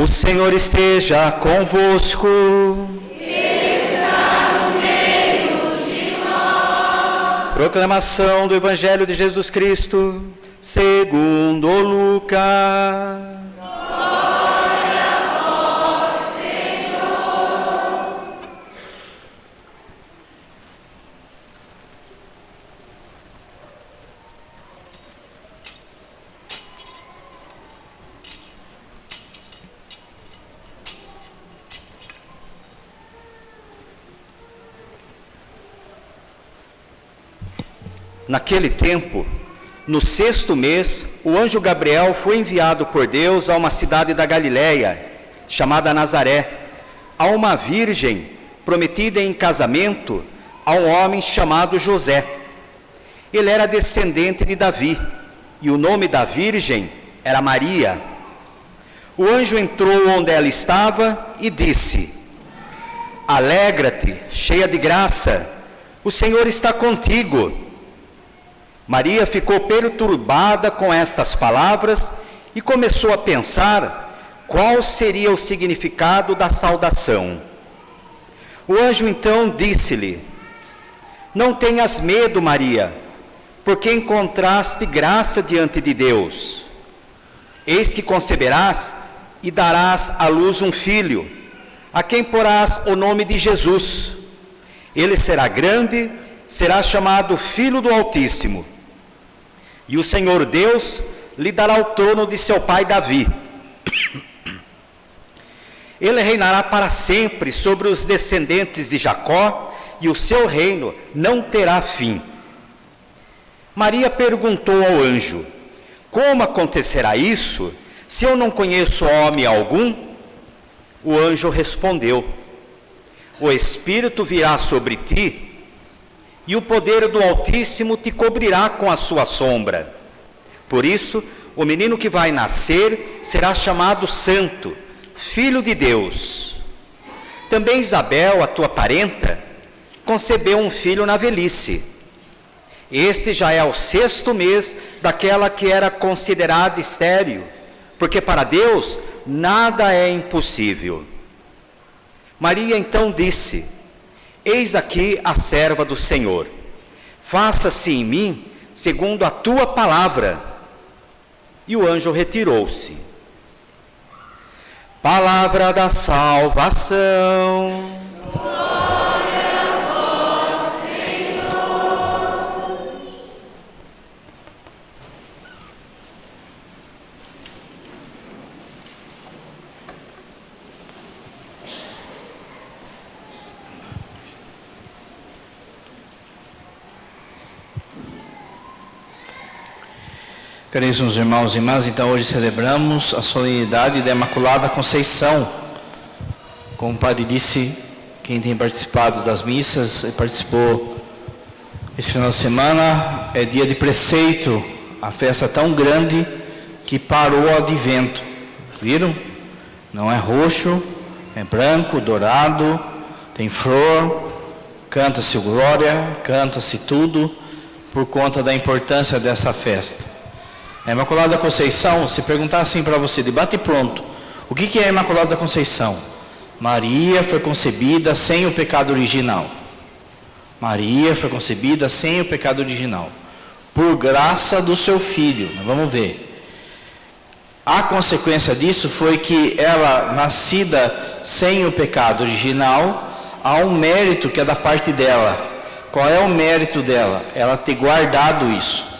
O Senhor esteja convosco. Ele está no meio de nós. Proclamação do Evangelho de Jesus Cristo, segundo Lucas. Glória a vós, Senhor. Naquele tempo, no 6º mês, o anjo Gabriel foi enviado por Deus a uma cidade da Galiléia, chamada Nazaré, a uma virgem prometida em casamento a um homem chamado José. Ele era descendente de Davi, e o nome da virgem era Maria. O anjo entrou onde ela estava e disse: Alegra-te, cheia de graça, o Senhor está contigo. Maria ficou perturbada com estas palavras e começou a pensar qual seria o significado da saudação. O anjo então disse-lhe: Não tenhas medo, Maria, porque encontraste graça diante de Deus. Eis que conceberás e darás à luz um filho, a quem porás o nome de Jesus. Ele será grande, será chamado Filho do Altíssimo. E o Senhor Deus lhe dará o trono de seu pai Davi. Ele reinará para sempre sobre os descendentes de Jacó, e o seu reino não terá fim. Maria perguntou ao anjo: Como acontecerá isso, se eu não conheço homem algum? O anjo respondeu: O Espírito virá sobre ti, e o poder do Altíssimo te cobrirá com a sua sombra. Por isso, o menino que vai nascer será chamado Santo, Filho de Deus. Também Isabel, a tua parenta, concebeu um filho na velhice. Este já é o 6º mês daquela que era considerada estéril, porque para Deus nada é impossível. Maria então disse: Eis aqui a serva do Senhor, faça-se em mim segundo a tua palavra. E o anjo retirou-se. Palavra da salvação. Glória a vós, Senhor. Caríssimos irmãos e irmãs, então hoje celebramos a solenidade da Imaculada Conceição. Como o padre disse, quem tem participado das missas e participou esse final de semana, é dia de preceito, a festa tão grande que parou o advento. Viram? Não é roxo, é branco, dourado, tem flor, canta-se o glória, canta-se tudo por conta da importância dessa festa. A Imaculada Conceição, se perguntar assim para você, debate pronto, o que é a Imaculada Conceição? Maria foi concebida sem o pecado original. Maria foi concebida sem o pecado original, por graça do seu filho. Nós vamos ver. A consequência disso foi que ela, nascida sem o pecado original, há um mérito que é da parte dela. Qual é o mérito dela? Ela ter guardado isso.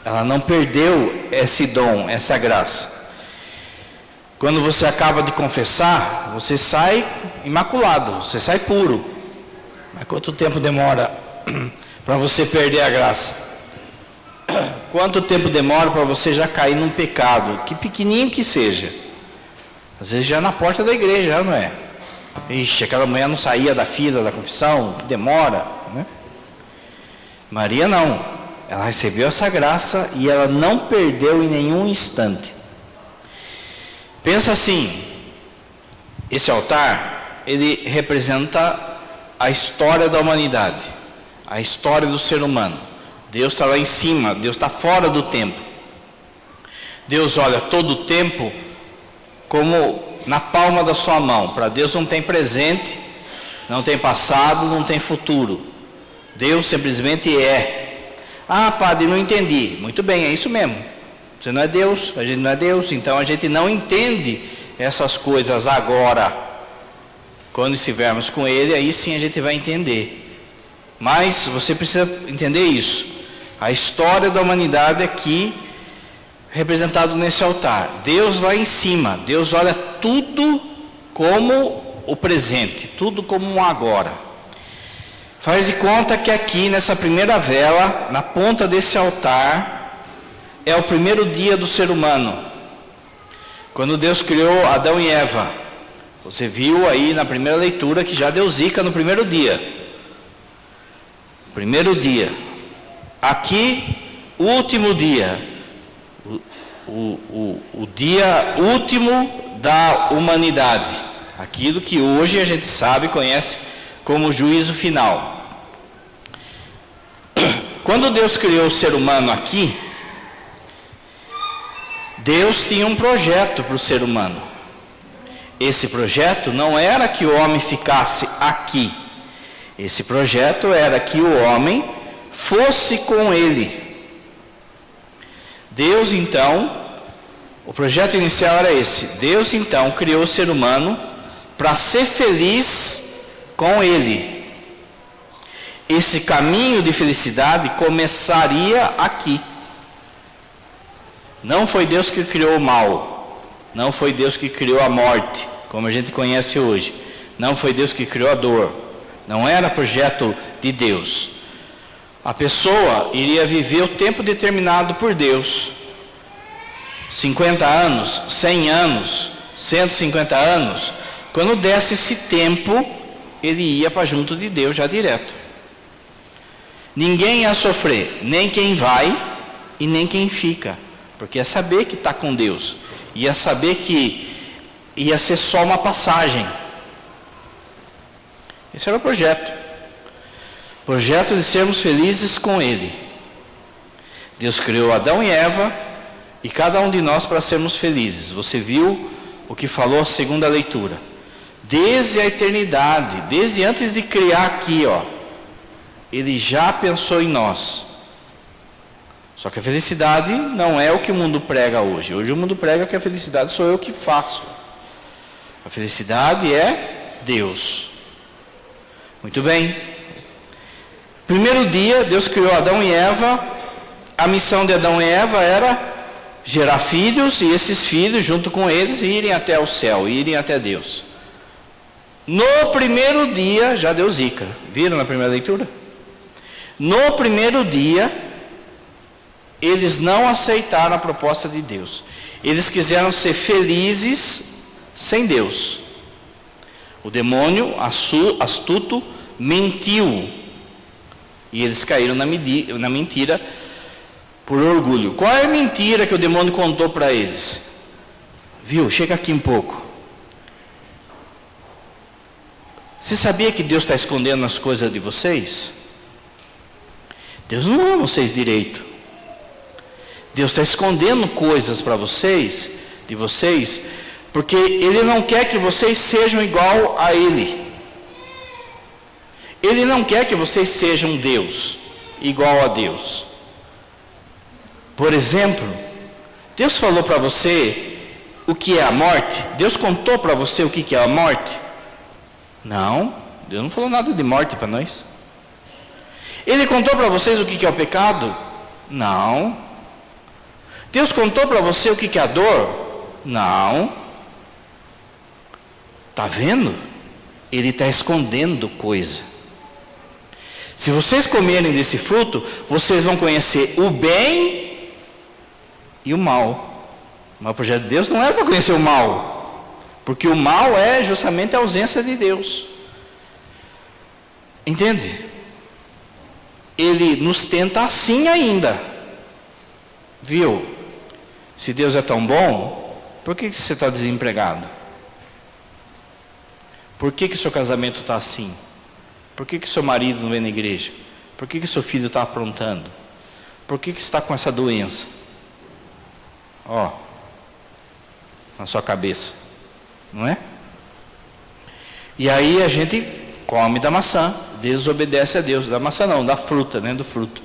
Ela não perdeu esse dom, essa graça. Quando você acaba de confessar, você sai imaculado, você sai puro. Mas quanto tempo demora para você perder a graça? Quanto tempo demora para você já cair num pecado, que pequenininho que seja? Às vezes já na porta da igreja, não é? Ixi, aquela mulher não saía da fila da confissão, que demora, né? Maria não. Ela recebeu essa graça e ela não perdeu em nenhum instante. Pensa assim, esse altar, ele representa a história da humanidade, a história do ser humano. Deus está lá em cima, Deus está fora do tempo. Deus olha todo o tempo como na palma da sua mão. Para Deus não tem presente, não tem passado, não tem futuro. Deus simplesmente é. Ah, padre, não entendi. Muito bem, é isso mesmo. Você não é Deus, a gente não é Deus, então a gente não entende essas coisas agora. Quando estivermos com Ele, aí sim a gente vai entender. Mas você precisa entender isso. A história da humanidade aqui, representado nesse altar. Deus lá em cima, Deus olha tudo como o presente, tudo como um agora. Faz de conta que aqui nessa primeira vela, na ponta desse altar, é o primeiro dia do ser humano. Quando Deus criou Adão e Eva. Você viu aí na primeira leitura que já deu zica no primeiro dia. Primeiro dia. Aqui, último dia. O dia último da humanidade. Aquilo que hoje a gente sabe, conhece como juízo final. Quando Deus criou o ser humano aqui, Deus tinha um projeto para o ser humano. Esse projeto não era que o homem ficasse aqui. Esse projeto era que o homem fosse com Ele. Deus então, o projeto inicial era esse. Deus então criou o ser humano para ser feliz com Ele. Esse caminho de felicidade começaria aqui. Não foi Deus que criou o mal. Não foi Deus que criou a morte, como a gente conhece hoje. Não foi Deus que criou a dor. Não era projeto de Deus. A pessoa iria viver o tempo determinado por Deus. 50 anos, 100 anos, 150 anos. Quando desse esse tempo, ele ia para junto de Deus já direto. Ninguém ia sofrer, nem quem vai e nem quem fica. Porque ia saber que está com Deus. Ia saber que ia ser só uma passagem. Esse era o projeto. Projeto de sermos felizes com Ele. Deus criou Adão e Eva e cada um de nós para sermos felizes. Você viu o que falou a segunda leitura. Desde a eternidade, desde antes de criar aqui, Ele já pensou em nós. Só que a felicidade não é o que o mundo prega hoje. Hoje o mundo prega que a felicidade sou eu que faço. A felicidade é Deus. Muito bem. Primeiro dia, Deus criou Adão e Eva. A missão de Adão e Eva era gerar filhos e esses filhos, junto com eles, irem até o céu, irem até Deus. No primeiro dia, já deu zica. Viram na primeira leitura? No primeiro dia, eles não aceitaram a proposta de Deus. Eles quiseram ser felizes sem Deus. O demônio, astuto, mentiu. E eles caíram na mentira por orgulho. Qual é a mentira que o demônio contou para eles? Viu? Chega aqui um pouco. Você sabia que Deus está escondendo as coisas de vocês? Deus não ama vocês direito. Deus está escondendo coisas para vocês, de vocês, porque Ele não quer que vocês sejam igual a Ele. Ele não quer que vocês sejam Deus, igual a Deus. Por exemplo, Deus falou para você o que é a morte? Deus contou para você o que é a morte? Não, Deus não falou nada de morte para nós. Ele contou para vocês o que é o pecado? Não. Deus contou para você o que é a dor? Não. Está vendo? Ele está escondendo coisa. Se vocês comerem desse fruto, vocês vão conhecer o bem e o mal. Mas o projeto de Deus não era para conhecer o mal, porque o mal é justamente a ausência de Deus. Entende? Ele nos tenta assim ainda. Viu? Se Deus é tão bom, por que você está desempregado? Por que seu casamento está assim? Por que seu marido não vem na igreja? Por que seu filho está aprontando? Por que está com essa doença? Na sua cabeça. não é? E aí a gente come da maçã, desobedece a Deus, da maçã não, da fruta, né, do fruto.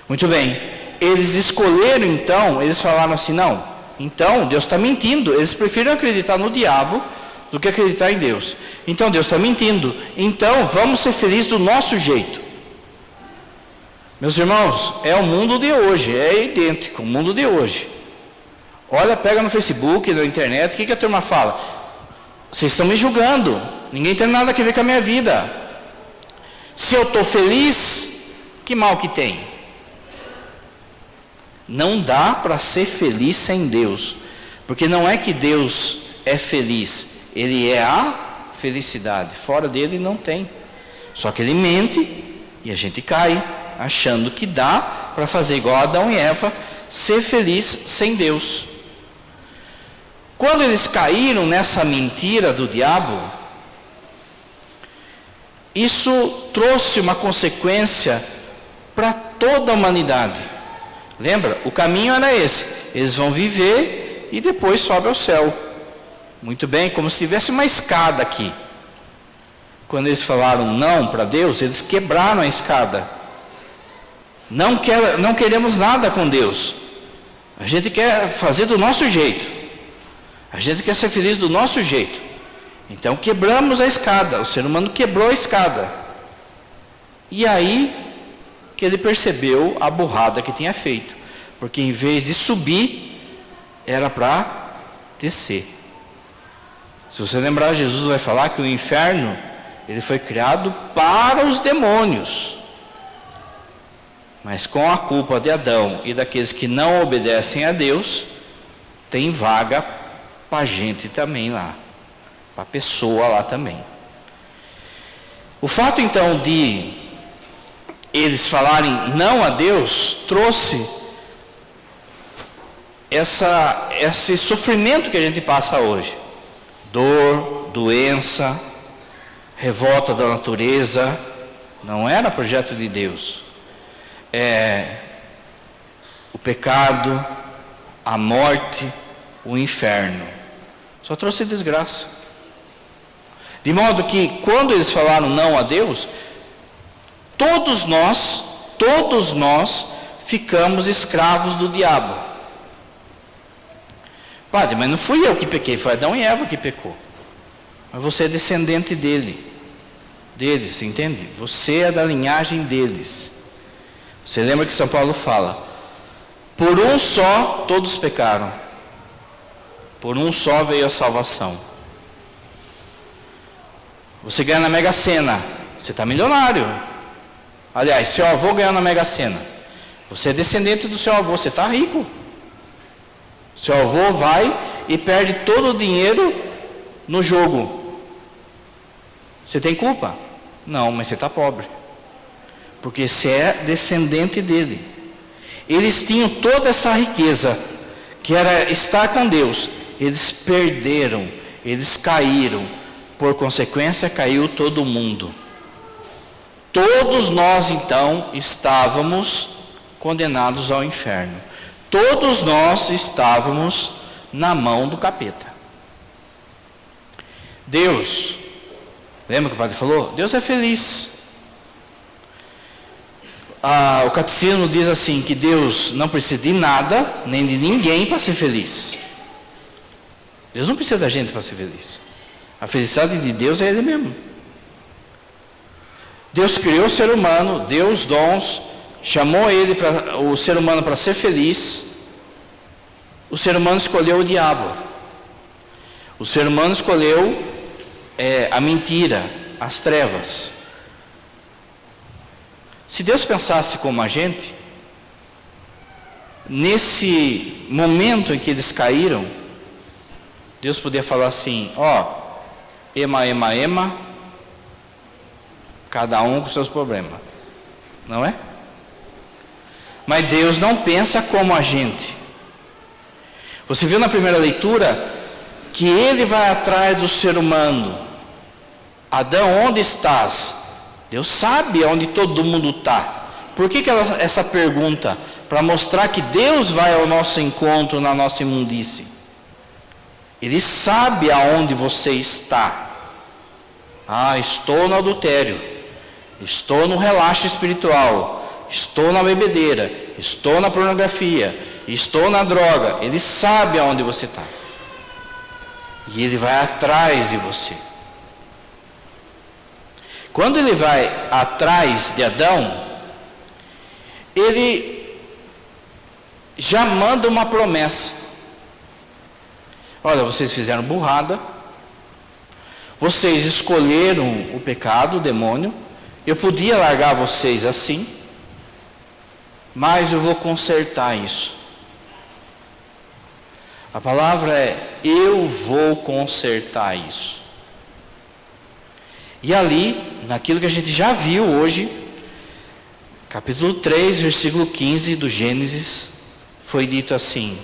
Muito bem, eles escolheram então, eles falaram assim, não, então Deus está mentindo, eles preferem acreditar no diabo do que acreditar em Deus. Então Deus está mentindo, então vamos ser felizes do nosso jeito. Meus irmãos, é o mundo de hoje, é idêntico, o mundo de hoje. Olha, pega no Facebook, na internet, o que a turma fala? Vocês estão me julgando, ninguém tem nada a ver com a minha vida. Se eu estou feliz, que mal que tem? Não dá para ser feliz sem Deus, porque não é que Deus é feliz, Ele é a felicidade, fora dele não tem. Só que Ele mente e a gente cai, achando que dá para fazer igual Adão e Eva, ser feliz sem Deus. Quando eles caíram nessa mentira do diabo, isso trouxe uma consequência para toda a humanidade. Lembra? O caminho era esse. Eles vão viver e depois sobe ao céu. Muito bem, como se tivesse uma escada aqui. Quando eles falaram não para Deus, eles quebraram a escada. Não queremos nada com Deus. A gente quer fazer do nosso jeito. A gente quer ser feliz do nosso jeito. Então quebramos a escada. O ser humano quebrou a escada. E aí que ele percebeu a burrada que tinha feito. Porque em vez de subir, era para descer. Se você lembrar, Jesus vai falar que o inferno, ele foi criado para os demônios. Mas com a culpa de Adão e daqueles que não obedecem a Deus, tem vaga para a gente também lá, para a pessoa lá também. O fato então de eles falarem não a Deus, trouxe esse sofrimento que a gente passa hoje. Dor, doença, revolta da natureza, não era projeto de Deus. O pecado, a morte, o inferno, só trouxe desgraça. De modo que quando eles falaram não a Deus, todos nós ficamos escravos do diabo. Padre, mas não fui eu que pequei, foi Adão e Eva que pecou. Mas você é descendente deles, entende? Você é da linhagem deles. Você lembra que São Paulo fala: por um só todos pecaram, por um só veio a salvação. Você ganha na Mega Sena, você está milionário. Aliás, seu avô ganhou na Mega Sena, você é descendente do seu avô, você está rico. Seu avô vai e perde todo o dinheiro no jogo. Você tem culpa? Não, mas você está pobre, porque você é descendente dele. Eles tinham toda essa riqueza, que era estar com Deus. Eles perderam, eles caíram. Por consequência, caiu todo mundo. Todos nós, então, estávamos condenados ao inferno. Todos nós estávamos na mão do capeta. Deus, lembra que o padre falou? Deus é feliz. O catecismo diz assim, que Deus não precisa de nada, nem de ninguém para ser feliz. Deus não precisa da gente para ser feliz. A felicidade de Deus é Ele mesmo. Deus criou o ser humano, deu os dons, chamou o ser humano para ser feliz. O ser humano escolheu o diabo. O ser humano escolheu a mentira, as trevas. Se Deus pensasse como a gente, nesse momento em que eles caíram, Deus podia falar assim: ema, cada um com seus problemas, não é? Mas Deus não pensa como a gente. Você viu na primeira leitura que Ele vai atrás do ser humano. Adão, onde estás? Deus sabe onde todo mundo está. Por que essa pergunta? Para mostrar que Deus vai ao nosso encontro na nossa imundície. Ele sabe aonde você está. Ah, estou no adultério, estou no relaxo espiritual, estou na bebedeira, estou na pornografia, estou na droga. Ele sabe aonde você está. E ele vai atrás de você. Quando ele vai atrás de Adão, ele já manda uma promessa. Olha, vocês fizeram burrada, vocês escolheram o pecado, o demônio, eu podia largar vocês assim, mas eu vou consertar isso. A palavra é: eu vou consertar isso. E ali, naquilo que a gente já viu hoje, capítulo 3, versículo 15 do Gênesis, foi dito assim: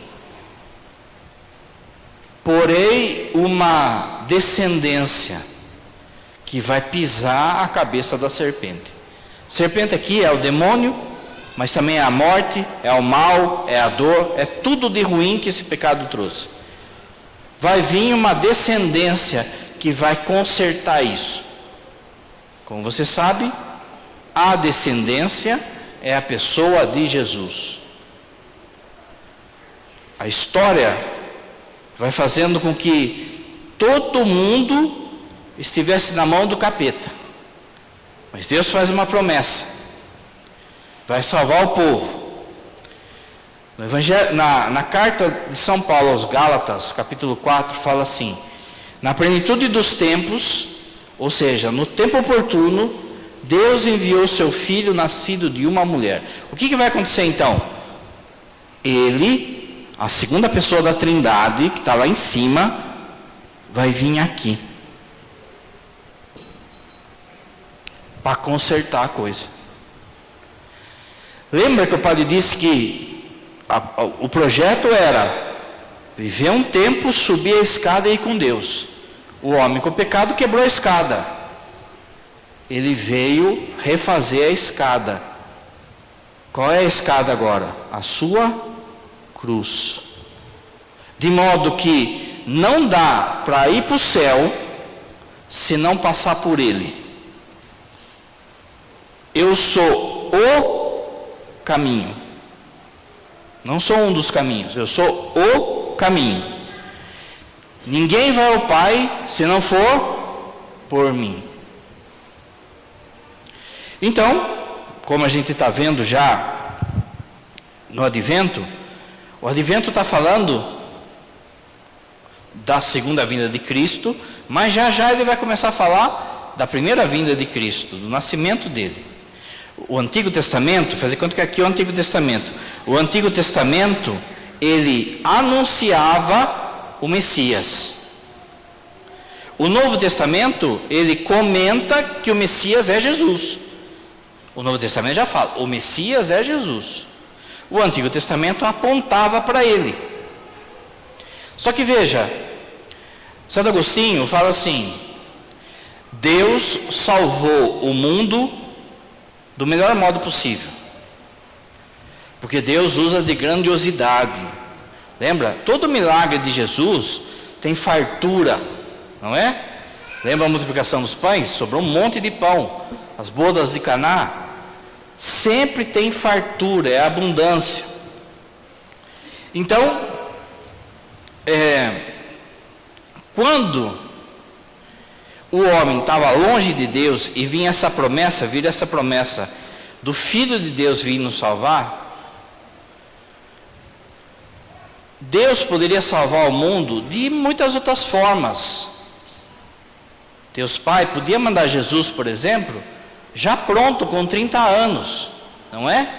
porém uma descendência que vai pisar a cabeça da serpente. Serpente aqui é o demônio, mas também é a morte, é o mal, é a dor, é tudo de ruim que esse pecado trouxe. Vai vir uma descendência que vai consertar isso. Como você sabe, a descendência é a pessoa de Jesus. A história vai fazendo com que todo mundo estivesse na mão do capeta. Mas Deus faz uma promessa: vai salvar o povo. No Evangelho, na carta de São Paulo aos Gálatas, capítulo 4, fala assim: na plenitude dos tempos, ou seja, no tempo oportuno, Deus enviou seu Filho nascido de uma mulher. O que vai acontecer então? Ele, a segunda pessoa da Trindade, que está lá em cima, vai vir aqui para consertar a coisa. Lembra que o padre disse que o projeto era viver um tempo, subir a escada e ir com Deus. O homem com o pecado quebrou a escada. Ele veio refazer a escada. Qual é a escada agora? A sua cruz. De modo que não dá para ir para o céu se não passar por ele. Eu sou o caminho. Não sou um dos caminhos, eu sou o caminho. Ninguém vai ao Pai se não for por mim. Então, como a gente está vendo já no Advento, o Advento está falando da segunda vinda de Cristo, mas já ele vai começar a falar da primeira vinda de Cristo, do nascimento dele. O Antigo Testamento, fazer conta que aqui é o Antigo Testamento. O Antigo Testamento, ele anunciava o Messias. O Novo Testamento, ele comenta que o Messias é Jesus. O Novo Testamento já fala, o Messias é Jesus. O Antigo Testamento apontava para ele. Só que veja, Santo Agostinho fala assim: Deus salvou o mundo do melhor modo possível, porque Deus usa de grandiosidade. Lembra? Todo milagre de Jesus tem fartura, não é? Lembra a multiplicação dos pães? Sobrou um monte de pão. As bodas de Caná sempre tem fartura, é abundância. Então, quando o homem estava longe de Deus e vinha essa promessa do Filho de Deus vir nos salvar, Deus poderia salvar o mundo de muitas outras formas. Deus Pai podia mandar Jesus, por exemplo, já pronto, com 30 anos, não é?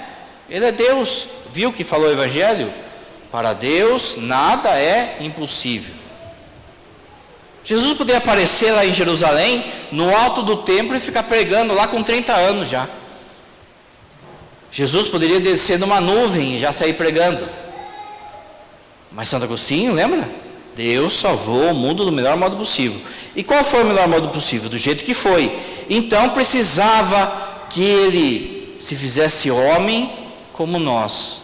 Ele é Deus, viu que falou o Evangelho? Para Deus nada é impossível. Jesus podia aparecer lá em Jerusalém, no alto do templo, e ficar pregando lá com 30 anos já. Jesus poderia descer numa nuvem e já sair pregando. Mas Santo Agostinho, lembra? Deus salvou o mundo do melhor modo possível. E qual foi o melhor modo possível? Do jeito que foi. Então precisava que ele se fizesse homem como nós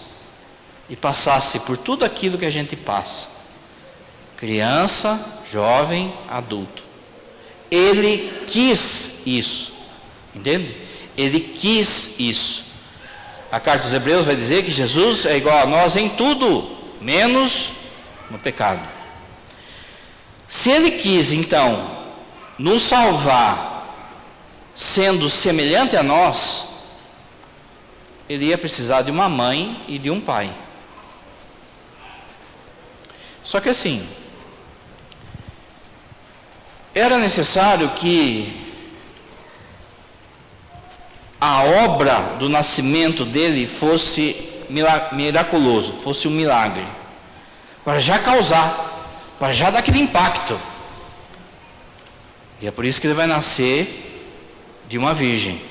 e passasse por tudo aquilo que a gente passa. criança, jovem, adulto. Ele quis isso, entende? Ele quis isso. A carta dos Hebreus vai dizer que Jesus é igual a nós em tudo, menos no pecado. Se ele quis, então, nos salvar, sendo semelhante a nós, ele ia precisar de uma mãe e de um pai. Só que assim, era necessário que a obra do nascimento dele fosse miraculoso, fosse um milagre, para já causar, para já dar aquele impacto. E é por isso que ele vai nascer de uma virgem.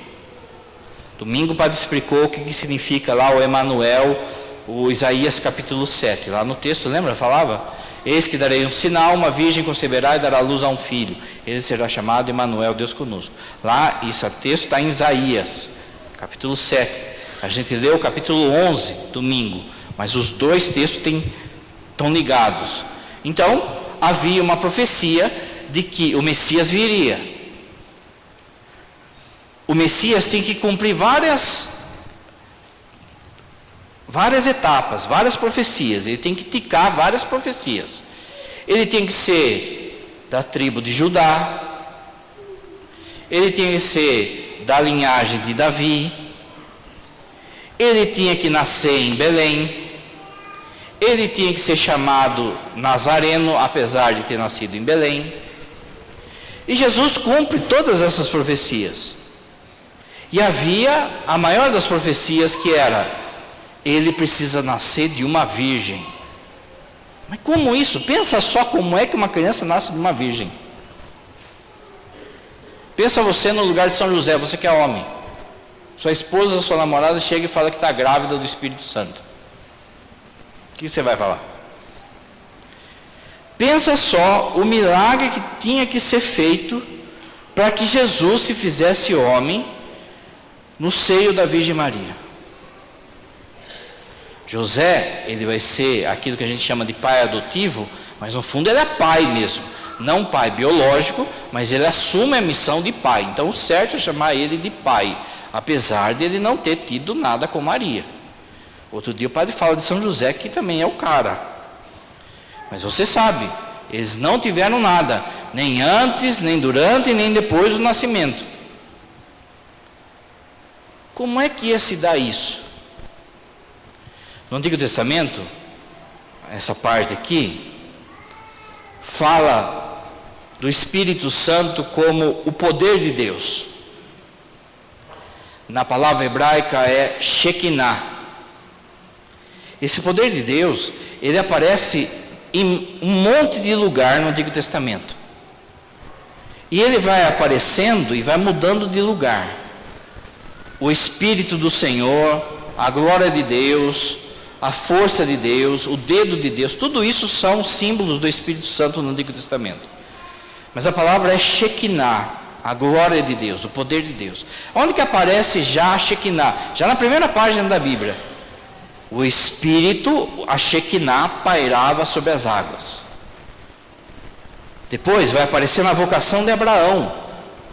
Domingo o padre explicou o que significa lá o Emanuel, o Isaías capítulo 7. Lá no texto, lembra? Falava: eis que darei um sinal, uma virgem conceberá e dará luz a um filho. Ele será chamado Emanuel, Deus conosco. Lá, esse texto está em Isaías, capítulo 7. A gente leu o capítulo 11, domingo. Mas os dois textos estão ligados. Então, havia uma profecia de que o Messias viria. O Messias tem que cumprir várias etapas, várias profecias. Ele tem que ticar várias profecias. Ele tem que ser da tribo de Judá. Ele tem que ser da linhagem de Davi. Ele tinha que nascer em Belém. Ele tinha que ser chamado Nazareno, apesar de ter nascido em Belém. E Jesus cumpre todas essas profecias. E havia a maior das profecias, que era: ele precisa nascer de uma virgem. Mas como isso? Pensa só como é que uma criança nasce de uma virgem. Pensa você no lugar de São José, você que é homem. Sua esposa, sua namorada chega e fala que está grávida do Espírito Santo. O que você vai falar? Pensa só o milagre que tinha que ser feito para que Jesus se fizesse homem no seio da Virgem Maria. José, ele vai ser aquilo que a gente chama de pai adotivo, mas no fundo ele é pai mesmo. Não pai biológico, mas ele assume a missão de pai. Então o certo é chamar ele de pai, apesar de ele não ter tido nada com Maria. Outro dia o padre fala de São José, que também é o cara. Mas você sabe, eles não tiveram nada, nem antes, nem durante, nem depois do nascimento. Como é que ia se dar isso? No Antigo Testamento, essa parte aqui, fala do Espírito Santo como o poder de Deus. Na palavra hebraica é Shekinah. Esse poder de Deus, ele aparece em um monte de lugar no Antigo Testamento. E ele vai aparecendo e vai mudando de lugar. O Espírito do Senhor, a glória de Deus, a força de Deus, o dedo de Deus, tudo isso são símbolos do Espírito Santo no Antigo Testamento. Mas a palavra é Shekinah, a glória de Deus, o poder de Deus. Onde que aparece já a Shekinah? Já na primeira página da Bíblia. O Espírito, a Shekinah, pairava sobre as águas. Depois vai aparecer na vocação de Abraão.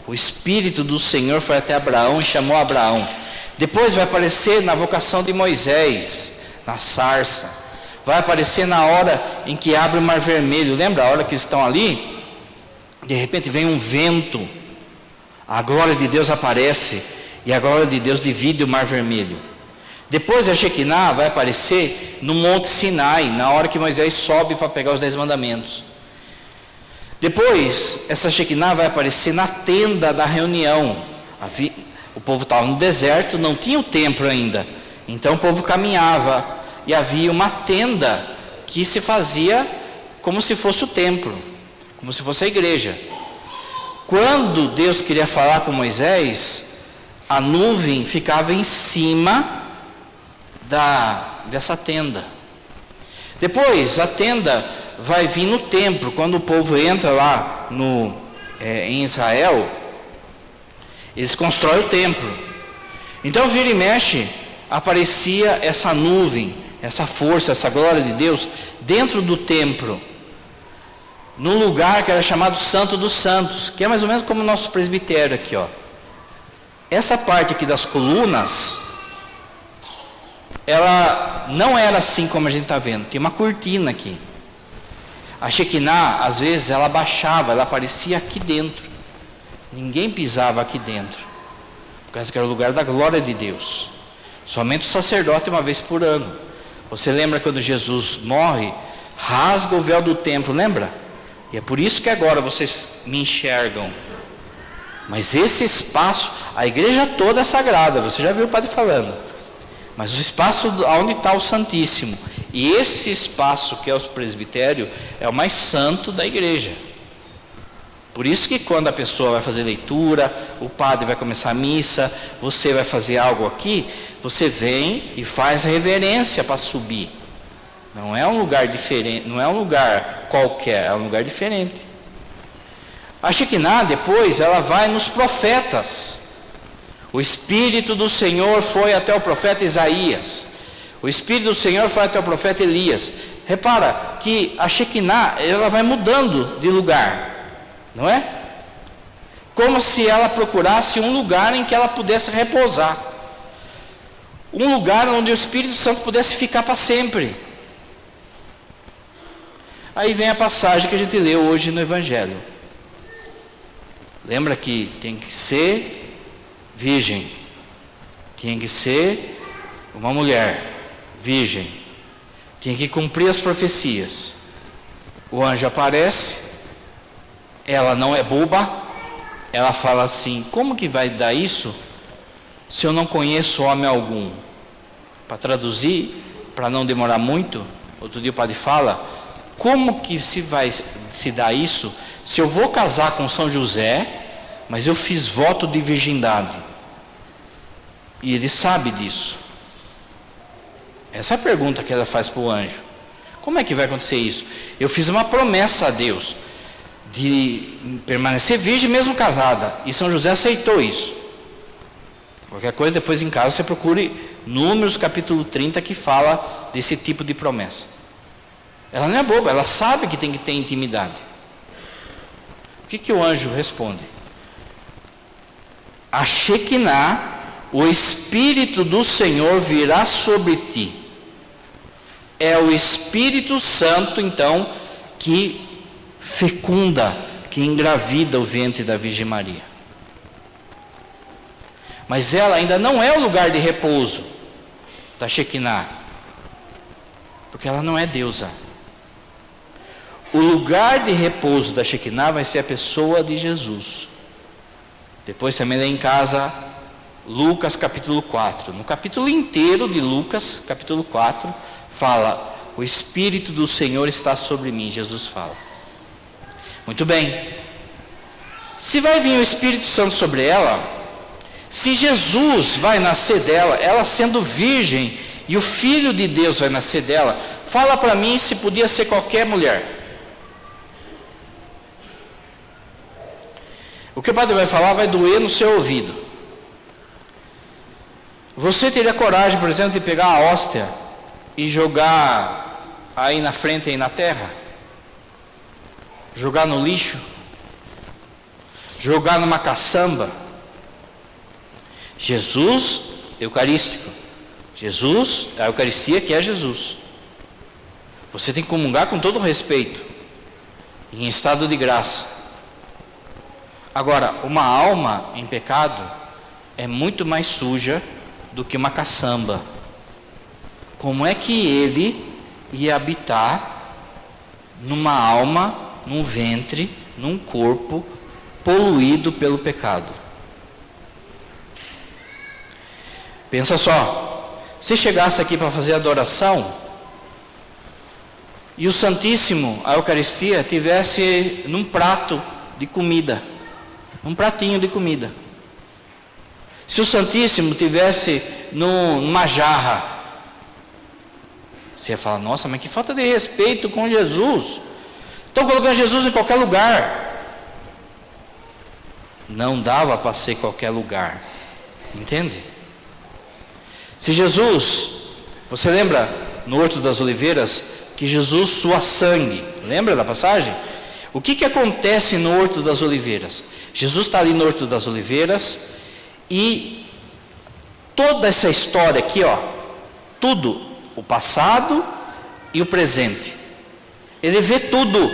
O Espírito do Senhor foi até Abraão e chamou Abraão. Depois vai aparecer na vocação de Moisés, na sarça. Vai aparecer na hora em que abre o Mar Vermelho. Lembra a hora que eles estão ali? De repente vem um vento. A glória de Deus aparece e a glória de Deus divide o Mar Vermelho. Depois a Shekinah vai aparecer no Monte Sinai, na hora que Moisés sobe para pegar os 10 mandamentos. Depois, essa Shekinah vai aparecer na tenda da reunião. O povo estava no deserto, não tinha o templo ainda. Então o povo caminhava e havia uma tenda que se fazia como se fosse o templo, como se fosse a igreja. Quando Deus queria falar com Moisés, a nuvem ficava em cima dessa tenda. Depois a tenda vai vir no templo. Quando o povo entra lá em Israel, eles constroem o templo. Então vira e mexe, aparecia essa nuvem, essa força, essa glória de Deus dentro do templo. num lugar que era chamado Santo dos Santos, que é mais ou menos como o nosso presbitério aqui, ó. Essa parte aqui das colunas, ela não era assim como a gente está vendo, tem uma cortina aqui. A Shekinah, às vezes, ela baixava, ela aparecia aqui dentro. Ninguém pisava aqui dentro, por causa que era o lugar da glória de Deus. Somente o sacerdote uma vez por ano. Você lembra quando Jesus morre, rasga o véu do templo, lembra? E é por isso que agora vocês me enxergam. Mas esse espaço, a igreja toda é sagrada, você já viu o padre falando. Mas o espaço onde está o Santíssimo, e esse espaço que é o presbitério, é o mais santo da igreja. Por isso que quando a pessoa vai fazer leitura, o padre vai começar a missa, você vai fazer algo aqui, você vem e faz a reverência para subir. Não é um lugar diferente, não é um lugar qualquer, é um lugar diferente. A Shekinah depois, ela vai nos profetas. O Espírito do Senhor foi até o profeta Isaías. O Espírito do Senhor foi até o profeta Elias. Repara que a Shekinah, ela vai mudando de lugar. Não é? Como se ela procurasse um lugar em que ela pudesse repousar. Um lugar onde o Espírito Santo pudesse ficar para sempre. Aí vem a passagem que a gente leu hoje no Evangelho. Lembra que tem que ser virgem. Tinha que ser uma mulher virgem. Tinha que cumprir as profecias. O anjo aparece. Ela não é boba, ela fala assim: como que vai dar isso se eu não conheço homem algum? Para traduzir, para não demorar muito, outro dia o padre fala: como que se vai se dar isso se eu vou casar com São José, mas eu fiz voto de virgindade? E ele sabe disso. Essa é a pergunta que ela faz para o anjo: como é que vai acontecer isso? Eu fiz uma promessa a Deus de permanecer virgem mesmo casada, e São José aceitou isso. Qualquer coisa depois em casa você procure Números capítulo 30, que fala desse tipo de promessa. Ela não é boba, ela sabe que tem que ter intimidade. O que o anjo responde? A Shekinah, o Espírito do Senhor virá sobre ti. É o Espírito Santo então que fecunda, que engravida o ventre da Virgem Maria. Mas ela ainda não é o lugar de repouso da Shekinah, porque ela não é deusa. O lugar de repouso da Shekinah vai ser a pessoa de Jesus. Depois também lá em casa, Lucas capítulo 4. No capítulo inteiro de Lucas capítulo 4, fala: o Espírito do Senhor está sobre mim, Jesus fala. Muito bem, se vai vir o Espírito Santo sobre ela, se Jesus vai nascer dela, ela sendo virgem, e o Filho de Deus vai nascer dela, fala para mim se podia ser qualquer mulher. O que o padre vai falar vai doer no seu ouvido. Você teria coragem, por exemplo, de pegar a hóstia e jogar aí na frente, aí na terra? Jogar no lixo? Jogar numa caçamba? Jesus eucarístico. Jesus, a Eucaristia que é Jesus. Você tem que comungar com todo respeito, em estado de graça. Agora, uma alma em pecado é muito mais suja do que uma caçamba. Como é que ele ia habitar numa alma, num ventre, num corpo poluído pelo pecado? Pensa só, se chegasse aqui para fazer adoração e o Santíssimo, a Eucaristia, tivesse num prato de comida, um pratinho de comida. Se o Santíssimo tivesse numa jarra, você ia falar: nossa, mas que falta de respeito com Jesus. Estão colocando Jesus em qualquer lugar. Não dava para ser qualquer lugar, entende? Se Jesus, você lembra no Horto das Oliveiras que Jesus sua sangue, lembra da passagem? O que acontece no Horto das Oliveiras? Jesus está ali no Horto das Oliveiras e toda essa história aqui, ó, tudo, o passado e o presente, ele vê tudo.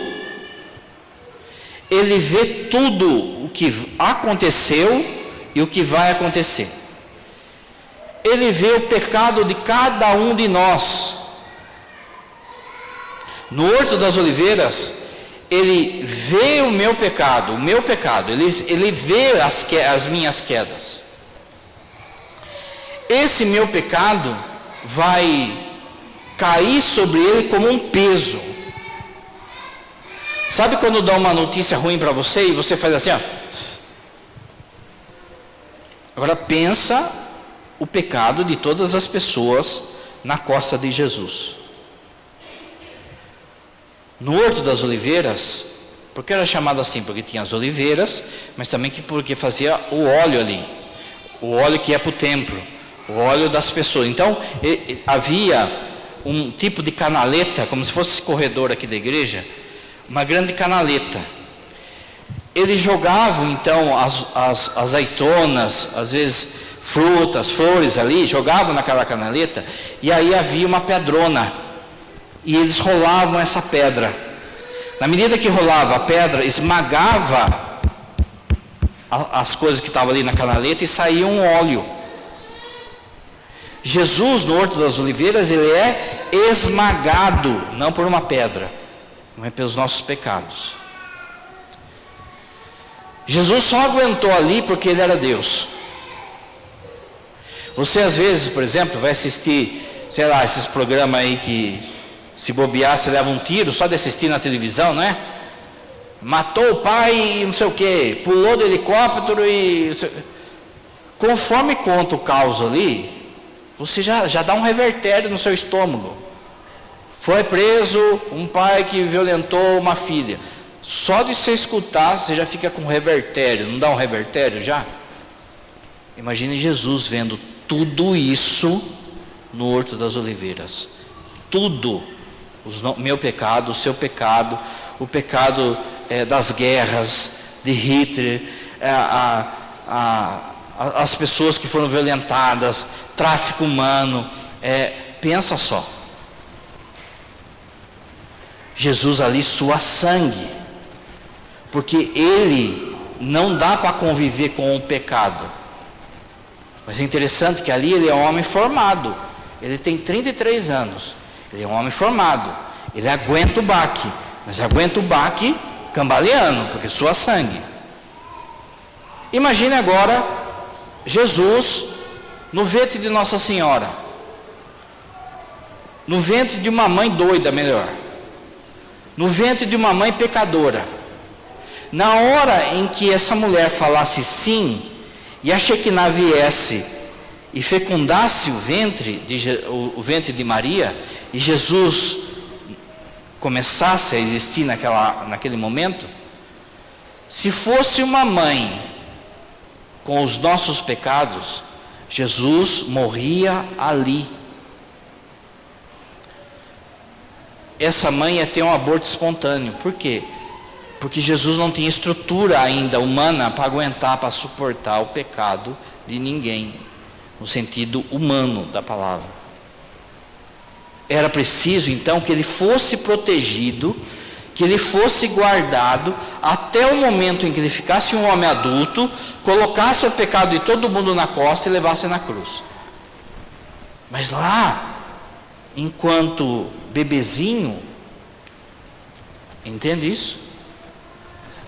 Ele vê tudo o que aconteceu e o que vai acontecer. Ele vê o pecado de cada um de nós. No Horto das Oliveiras, ele vê o meu pecado, ele vê as minhas quedas. Esse meu pecado vai cair sobre ele como um peso. Sabe quando dá uma notícia ruim para você e você faz assim, ó? Agora pensa o pecado de todas as pessoas na costa de Jesus. No Horto das Oliveiras, porque era chamado assim? Porque tinha as oliveiras, mas também porque fazia o óleo ali, o óleo que ia para o templo, o óleo das pessoas. Então havia um tipo de canaleta, como se fosse esse corredor aqui da igreja, uma grande canaleta. Eles jogavam então as azeitonas, às vezes frutas, flores ali, jogavam naquela canaleta, e aí havia uma pedrona, e eles rolavam essa pedra. Na medida que rolava a pedra, esmagava as coisas que estavam ali na canaleta e saía um óleo. Jesus, no Horto das Oliveiras, ele é esmagado, não por uma pedra, mas pelos nossos pecados. Jesus só aguentou ali porque ele era Deus. Você às vezes, por exemplo, vai assistir, sei lá, esses programas aí que, se bobear, você leva um tiro só de assistir na televisão, não é? Matou o pai e não sei o que, pulou do helicóptero e... Conforme conta o caos ali, você já dá um revertério no seu estômago. Foi preso um pai que violentou uma filha. Só de você escutar, você já fica com revertério. Não dá um revertério já? Imagine Jesus vendo tudo isso no Horto das Oliveiras. Tudo. Meu pecado, o seu pecado, o pecado das guerras, de Hitler, as pessoas que foram violentadas, tráfico humano. Pensa só. Jesus ali sua sangue, porque ele não dá para conviver com o pecado. Mas é interessante que ali ele é um homem formado, ele tem 33 anos, ele é um homem formado, ele aguenta o baque, mas aguenta o baque cambaleando, porque sua sangue. Imagine agora Jesus no ventre de Nossa Senhora, no ventre de uma mãe doida, melhor, no ventre de uma mãe pecadora. Na hora em que essa mulher falasse sim, e a Shekinah viesse e fecundasse o ventre de Maria, e Jesus começasse a existir naquele momento, se fosse uma mãe com os nossos pecados, Jesus morria ali. Essa mãe ia ter um aborto espontâneo. Por quê? Porque Jesus não tinha estrutura ainda humana para aguentar, para suportar o pecado de ninguém, no sentido humano da palavra. Era preciso então que ele fosse protegido, que ele fosse guardado até o momento em que ele ficasse um homem adulto, colocasse o pecado de todo mundo na costa e levasse na cruz. Mas lá, enquanto bebezinho, entende isso?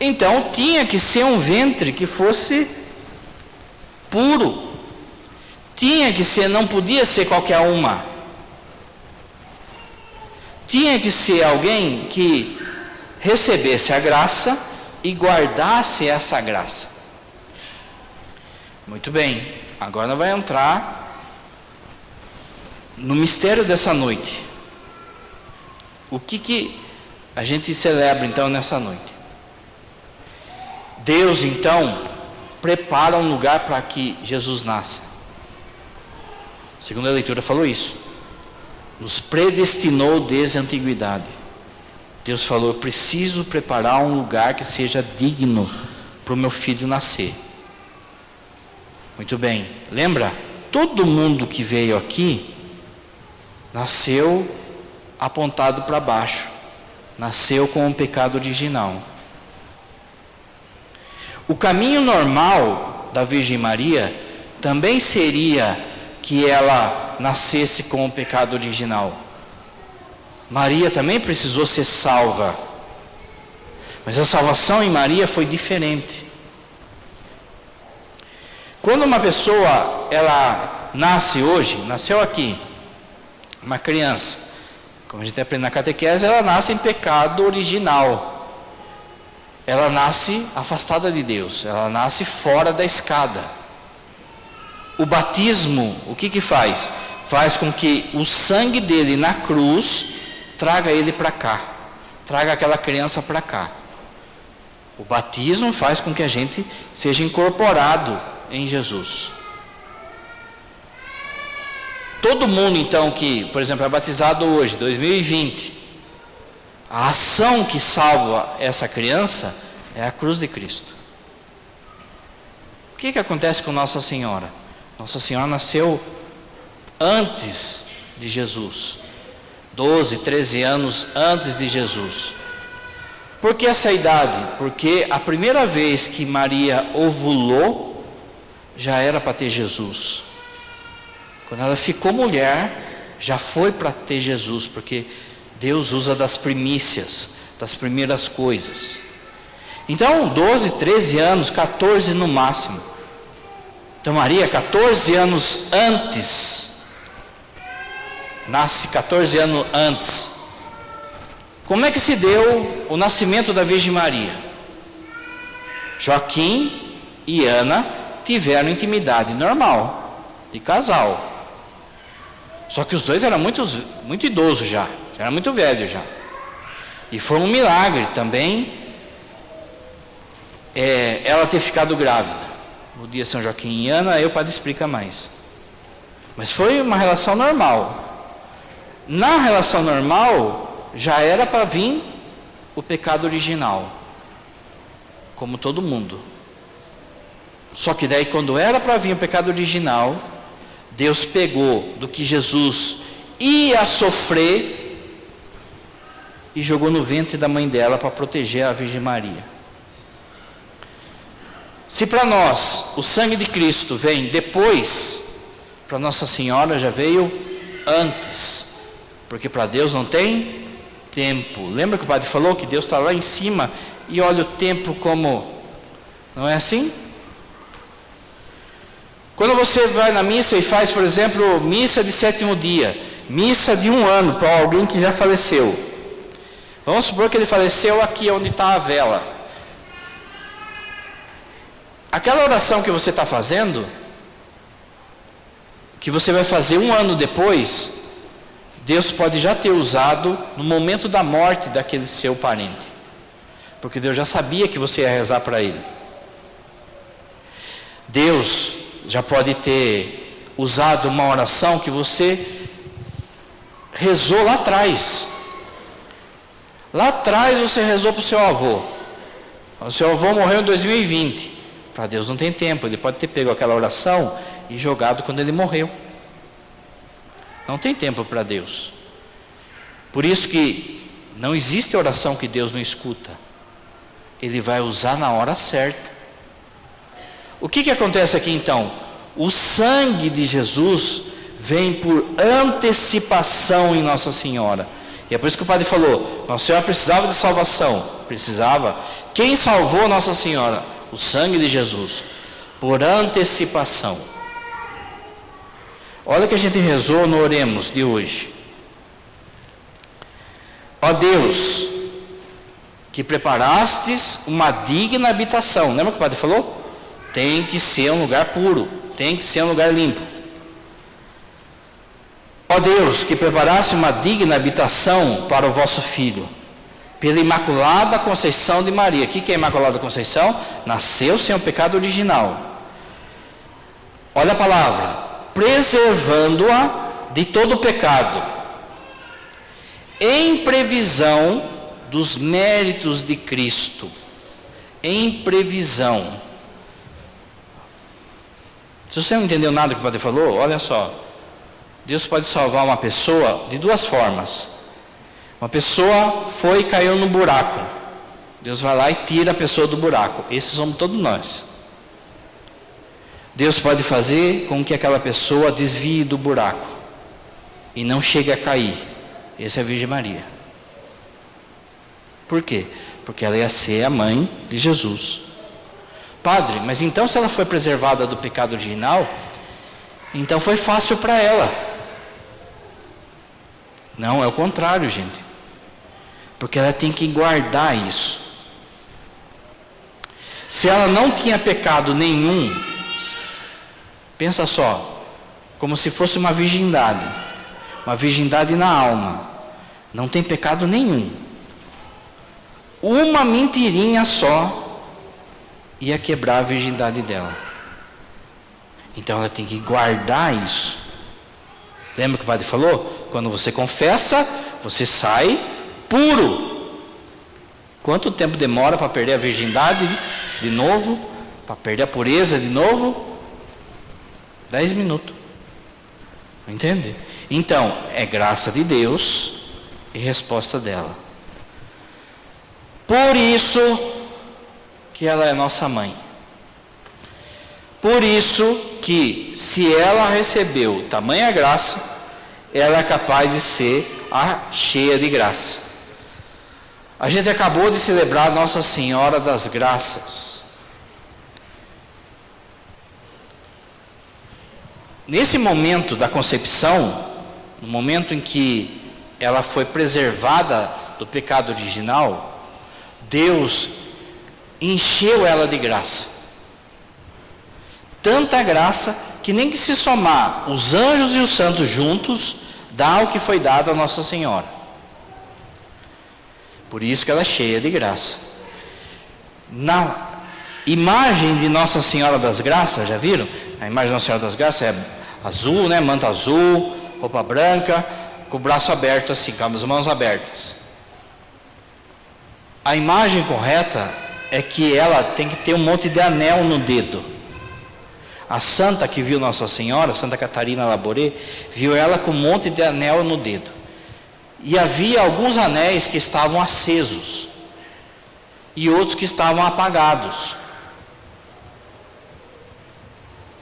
Então tinha que ser um ventre que fosse puro, tinha que ser, não podia ser qualquer uma, tinha que ser alguém que recebesse a graça e guardasse essa graça. Muito bem, agora vai entrar no mistério dessa noite. O que a gente celebra então nessa noite? Deus então prepara um lugar para que Jesus nasça. A segunda leitura falou isso. Nos predestinou desde a antiguidade. Deus falou: eu preciso preparar um lugar que seja digno para o meu filho nascer. Muito bem, lembra? Todo mundo que veio aqui nasceu apontado para baixo, nasceu com o pecado original. O caminho normal da Virgem Maria também seria que ela nascesse com o pecado original. Maria também precisou ser salva, mas a salvação em Maria foi diferente. Quando uma pessoa, ela nasce hoje, nasceu aqui, uma criança, como a gente aprende na catequese, ela nasce em pecado original. Ela nasce afastada de Deus, ela nasce fora da escada. O batismo, o que faz? Faz com que o sangue dele na cruz traga ele para cá, traga aquela criança para cá. O batismo faz com que a gente seja incorporado em Jesus. Todo mundo então que, por exemplo, é batizado hoje, 2020, a ação que salva essa criança é a cruz de Cristo. O que acontece com Nossa Senhora? Nossa Senhora nasceu antes de Jesus, 12, 13 anos antes de Jesus. Por que essa idade? Porque a primeira vez que Maria ovulou, já era para ter Jesus. Quando ela ficou mulher, já foi para ter Jesus, porque Deus usa das primícias, das primeiras coisas. Então, 12, 13 anos, 14 no máximo. Então, Maria, 14 anos antes, nasce 14 anos antes. Como é que se deu o nascimento da Virgem Maria? Joaquim e Ana tiveram intimidade normal, de casal. Só que os dois eram muito idosos já eram muito velhos já. E foi um milagre também ela ter ficado grávida. No dia São Joaquim e Ana, aí o padre explica mais. Mas foi uma relação normal. Na relação normal, já era para vir o pecado original, como todo mundo. Só que daí, quando era para vir o pecado original, Deus pegou do que Jesus ia sofrer e jogou no ventre da mãe dela para proteger a Virgem Maria. Se para nós o sangue de Cristo vem depois, para Nossa Senhora já veio antes, porque para Deus não tem tempo. Lembra que o padre falou que Deus está lá em cima e olha o tempo como... Não é assim? Quando você vai na missa e faz, por exemplo, missa de 7º dia, missa de 1 ano para alguém que já faleceu. Vamos supor que ele faleceu aqui onde está a vela. Aquela oração que você está fazendo, que você vai fazer 1 ano depois, Deus pode já ter usado no momento da morte daquele seu parente, porque Deus já sabia que você ia rezar para ele. Deus já pode ter usado uma oração que você rezou lá atrás. Lá atrás você rezou para o seu avô. O seu avô morreu em 2020. Para Deus não tem tempo. Ele pode ter pego aquela oração e jogado quando ele morreu. Não tem tempo para Deus. Por isso que não existe oração que Deus não escuta. Ele vai usar na hora certa. O que acontece aqui então? O sangue de Jesus vem por antecipação em Nossa Senhora. E é por isso que o padre falou, Nossa Senhora precisava de salvação. Precisava. Quem salvou Nossa Senhora? O sangue de Jesus. Por antecipação. Olha o que a gente rezou no Oremos de hoje. Ó Deus, que preparastes uma digna habitação. Lembra que o padre falou? Tem que ser um lugar puro, tem que ser um lugar limpo. Ó Deus, que preparasse uma digna habitação para o vosso Filho, pela Imaculada Conceição de Maria. O que é a Imaculada Conceição? Nasceu sem o pecado original. Olha a palavra, preservando-a de todo o pecado, em previsão dos méritos de Cristo, em previsão. Se você não entendeu nada do que o padre falou, olha só. Deus pode salvar uma pessoa de duas formas. Uma pessoa foi e caiu no buraco. Deus vai lá e tira a pessoa do buraco. Esses somos todos nós. Deus pode fazer com que aquela pessoa desvie do buraco e não chegue a cair. Essa é a Virgem Maria. Por quê? Porque ela ia ser a mãe de Jesus. Padre, mas então se ela foi preservada do pecado original, então foi fácil para ela. Não, é o contrário, gente. Porque ela tem que guardar isso. Se ela não tinha pecado nenhum, pensa só, como se fosse uma virgindade na alma, não tem pecado nenhum. Uma mentirinha só ia quebrar a virgindade dela. Então ela tem que guardar isso. Lembra que o padre falou? Quando você confessa, você sai puro. Quanto tempo demora para perder a virgindade de novo? Para perder a pureza de novo? 10 minutos. Entende? Então, é graça de Deus e resposta dela. Por isso que ela é nossa mãe. Por isso que, se ela recebeu tamanha graça, ela é capaz de ser a cheia de graça. A gente acabou de celebrar Nossa Senhora das Graças. Nesse momento da concepção, no momento em que ela foi preservada do pecado original, Deus encheu ela de graça. Tanta graça que nem que se somar os anjos e os santos juntos, dá o que foi dado a Nossa Senhora. Por isso que ela é cheia de graça. Na imagem de Nossa Senhora das Graças, já viram? A imagem de Nossa Senhora das Graças é azul, né? Manto azul, roupa branca, com o braço aberto assim, com as mãos abertas. A imagem correta é que ela tem que ter um monte de anel no dedo. A santa que viu Nossa Senhora, Santa Catarina Laboré, viu ela com um monte de anel no dedo. E havia alguns anéis que estavam acesos e outros que estavam apagados.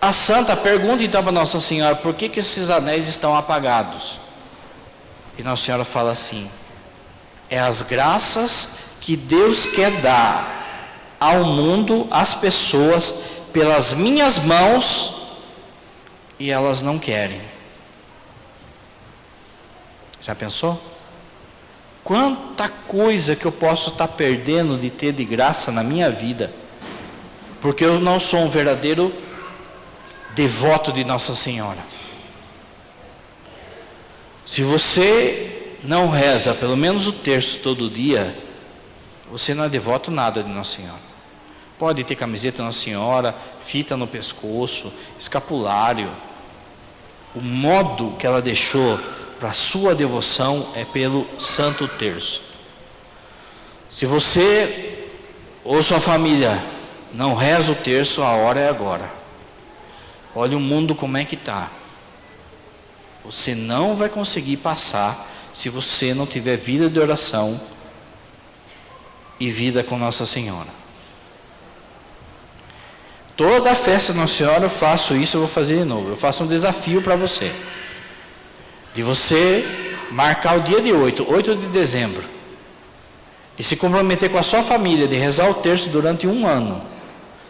A santa pergunta então para Nossa Senhora, por que esses anéis estão apagados? E Nossa Senhora fala assim: é as graças que Deus quer dar ao mundo, às pessoas, pelas minhas mãos, e elas não querem. Já pensou? Quanta coisa que eu posso estar perdendo de ter de graça na minha vida, porque eu não sou um verdadeiro devoto de Nossa Senhora. Se você não reza pelo menos o terço todo dia, você não é devoto nada de Nossa Senhora. Pode ter camiseta de Nossa Senhora, fita no pescoço, escapulário. O modo que ela deixou para a sua devoção é pelo Santo Terço. Se você ou sua família não reza o terço, a hora é agora. Olha o mundo como é que está. Você não vai conseguir passar se você não tiver vida de oração e vida com Nossa Senhora. Toda a festa de Nossa Senhora eu faço isso, eu vou fazer de novo. Eu faço um desafio para você. De você marcar o dia de 8 de dezembro. E se comprometer com a sua família de rezar o terço durante 1 ano.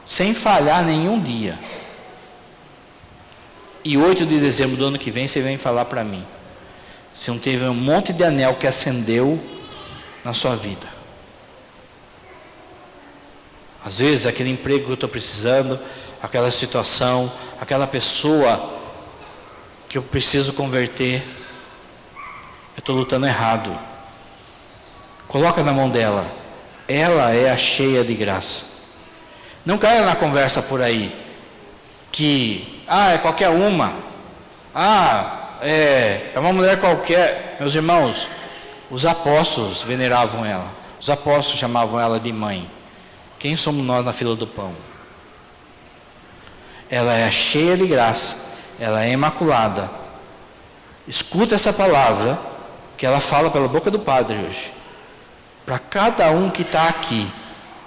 Sem falhar nenhum dia. E 8 de dezembro do ano que vem você vem falar para mim. Se não teve um monte de anel que acendeu na sua vida. Às vezes aquele emprego que eu estou precisando, aquela situação, aquela pessoa que eu preciso converter, eu estou lutando errado. Coloca na mão dela. Ela é a cheia de graça. Não caia na conversa por aí que é qualquer uma. É uma mulher qualquer. Meus irmãos, os apóstolos veneravam ela. Os apóstolos chamavam ela de mãe. Quem somos nós na fila do pão? Ela é cheia de graça, ela é imaculada. Escuta essa palavra que ela fala pela boca do Padre hoje. Para cada um que está aqui,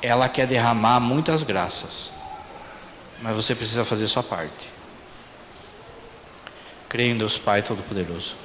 ela quer derramar muitas graças. Mas você precisa fazer a sua parte. Creio em Deus Pai Todo-Poderoso,